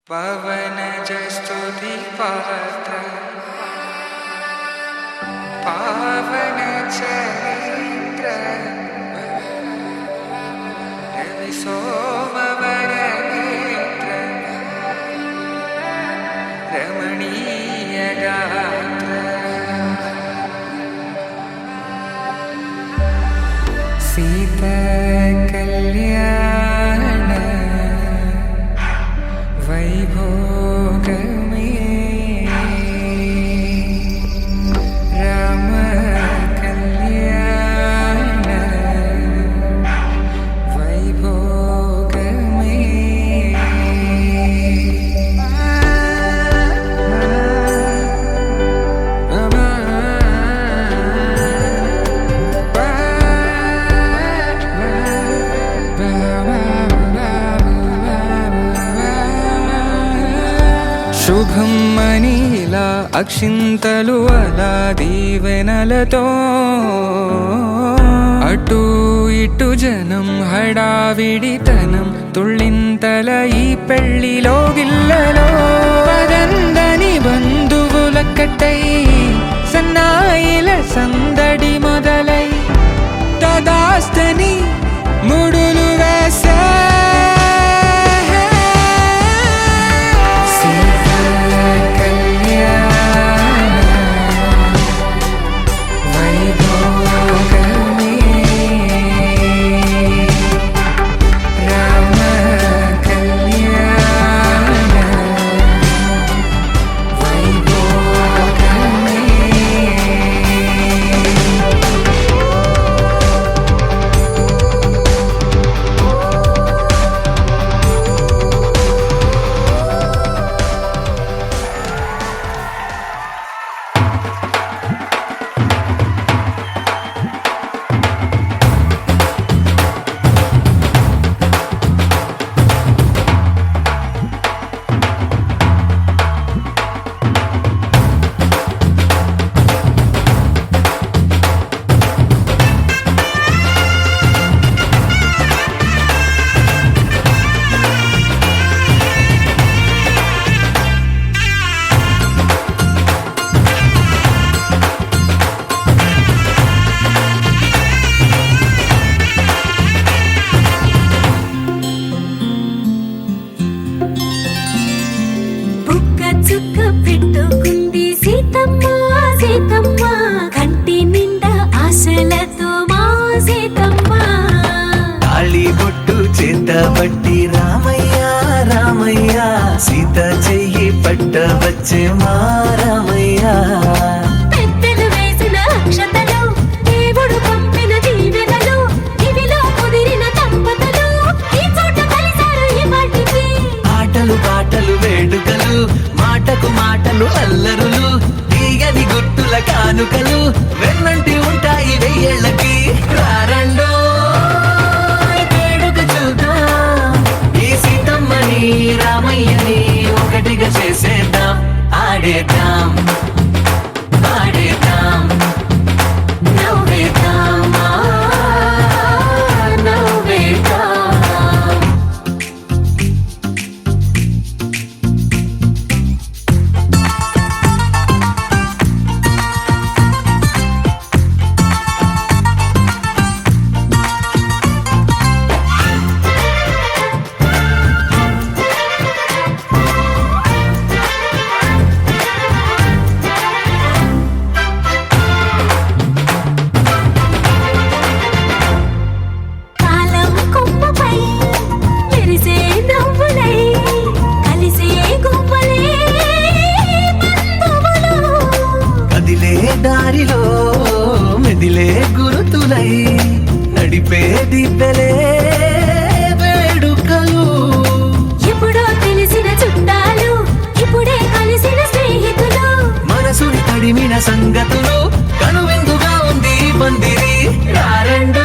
पवनज स्तुति पात्र पावन चरित्र रवि सोमवर नेत्र रमणीय गात्र सीता कल्याण वैभोग में राम कल्याण वैभोग శుభం మనీలా అక్షింతలు అలా దీవెనలతో అటు ఇటు జనం హడావిడితనం తుళ్ళింతల ఈ పెళ్లిలో గిల్లలో పదందని బంధువుల కట్టై సన్నాయిల సందడి మొదలై తదాస్తని ముడులు వేసే చుక్క పెట్టుకుంది సీతమ్మ సీతమ్మ కంటి నిండా ఆశలతో మా సీతమ్మ తాళి బొట్టు చేతబట్టి రామయ్య రామయ్య సీత చెయ్యి పట్ట వచ్చే మా రామయ్య పెద్దలు వేసిన అక్షతలు దేవుడు పంపిన దీవెనలు ఇవిలో కుదిరిన దంపతులు ఈ చోట కలిసారు ఈ వాటికి ఆటలు పాటలు వేడుకలు మాటకు మాటలు అల్లరులు తీయని గుట్టుల కానుకలు వెన్నంటి ఉంటాయి వెయ్యేళ్ళకి రారండో వేడుక చూద్దాం ఈ సీతమ్మని రామయ్యని ఒకటిగా చేసేద్దాం ఆడేద్దాం ఆడేద్దాం నవ్వేద్దాం నవ్వేద్దాం దారిలో మెదిలే గురుతులై నడిపే దిబ్బెలే వేడుకలు ఎప్పుడో తెలిసిన చుట్టాలు ఇప్పుడే కలిసిన స్నేహితులు మనసుని తడిమిన సంగతులు కనువిందుగా ఉంది పందిరి రారండో